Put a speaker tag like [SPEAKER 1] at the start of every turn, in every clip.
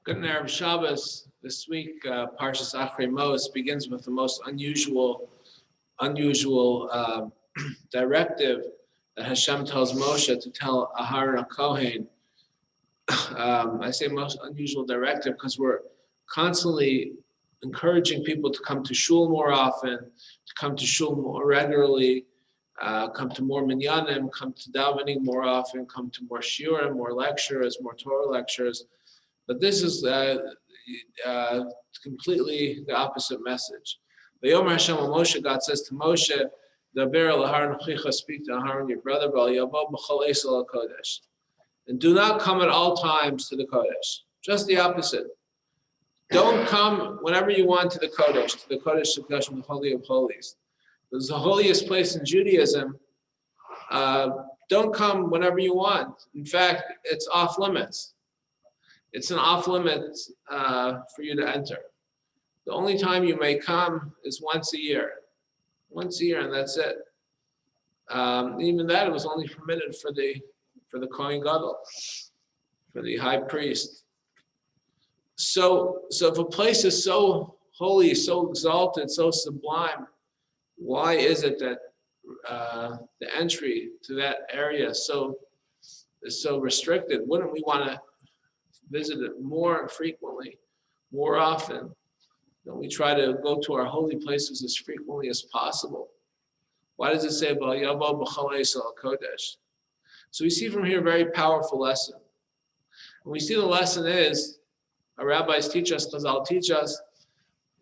[SPEAKER 1] Good Arab Shabbos. This week, Parshas Achrei Mos begins with the most unusual directive that Hashem tells Moshe to tell Aharon Kohen. I say most unusual directive because we're constantly encouraging people to come to shul more often, to come to shul more regularly, come to more minyanim, come to davening more often, come to more shiurim, more lectures, more Torah lectures. But this is completely the opposite message. The Yom Hashem Moshe, God says to Moshe, "Daber el Aharon Chicha, speak to Aharon your brother, Yavo b'chol eisel al kodesh, and do not come at all times to the kodesh." Just the opposite. Don't come whenever you want to the kodesh, the Holy of Holies. This is the holiest place in Judaism. Don't come whenever you want. In fact, it's off limits. It's an off limits for you to enter. The only time you may come is once a year, and that's it. Even that, it was only permitted for the Kohen Gadol, for the high priest. So if a place is so holy, so exalted, so sublime, why is it that the entry to that area is so restricted? Wouldn't we want to visit it more frequently, more often? Don't we try to go to our holy places as frequently as possible? Why does it say about Yavo b'chol eisel al kodesh? So we see from here a very powerful lesson. And we see the lesson is, our rabbis teach us, Chazal teach us,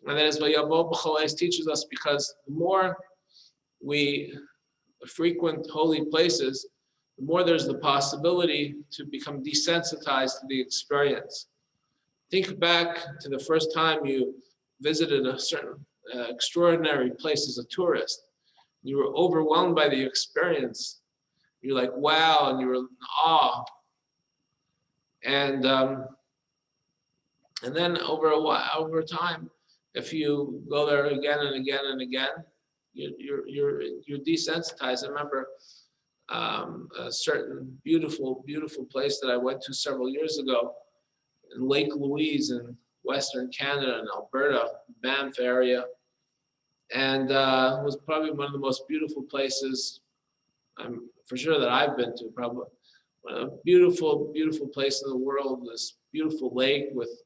[SPEAKER 1] and that is Yavo b'chol eis teaches us because the more we frequent holy places, the more there's the possibility to become desensitized to the experience. Think back to the first time you visited a certain extraordinary place as a tourist. You were overwhelmed by the experience. You're like, wow, and you were in awe. And then over time, if you go there again and again and again, you're desensitized. I remember a certain beautiful place that I went to several years ago in Lake Louise in Western Canada in Alberta, Banff area. And it was probably one of the most beautiful places, I'm for sure, that I've been to. Probably a beautiful place in the world, this beautiful lake with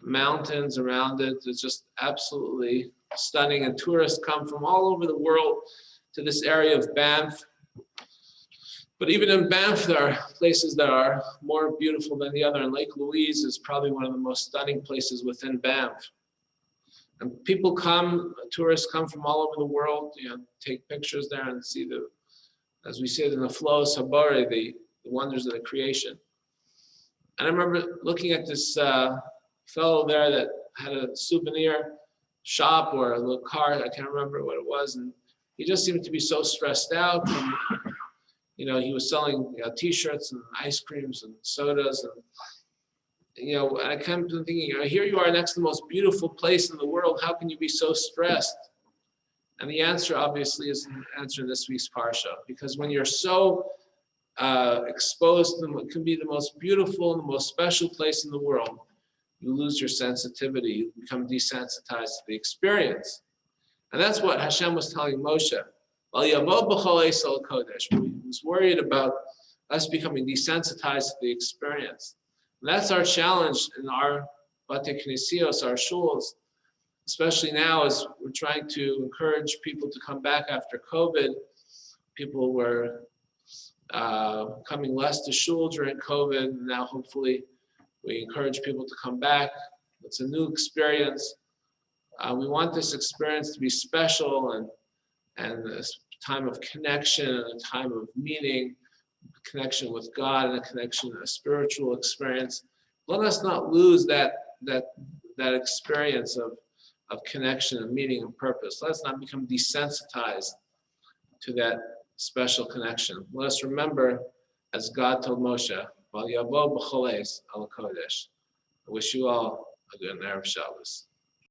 [SPEAKER 1] mountains around it. It's just absolutely stunning. And tourists come from all over the world to this area of Banff. But even in Banff, there are places that are more beautiful than the other. And Lake Louise is probably one of the most stunning places within Banff. And tourists come from all over the world, take pictures there and see as we say in the flow sabari, the wonders of the creation. And I remember looking at this fellow there that had a souvenir shop or a little car, I can't remember what it was, and he just seemed to be so stressed out. And, he was selling T-shirts and ice creams and sodas, and I kept thinking, here you are next to the most beautiful place in the world. How can you be so stressed? And the answer, obviously, is the answer in this week's parsha, because when you're so exposed to what can be the most beautiful and the most special place in the world, you lose your sensitivity. You become desensitized to the experience, and that's what Hashem was telling Moshe. He was worried about us becoming desensitized to the experience. And that's our challenge in our Bate Knesios, our shuls, especially now as we're trying to encourage people to come back after COVID. People were coming less to shul during COVID, and now hopefully we encourage people to come back. It's a new experience. We want this experience to be special and this time of connection and a time of meaning, connection with God and a spiritual experience. Let us not lose that experience of connection and meaning and purpose. Let us not become desensitized to that special connection. Let us remember, as God told Moshe, Val Yavo b'chol eis al kodesh. I wish you all a good Erev Shabbos.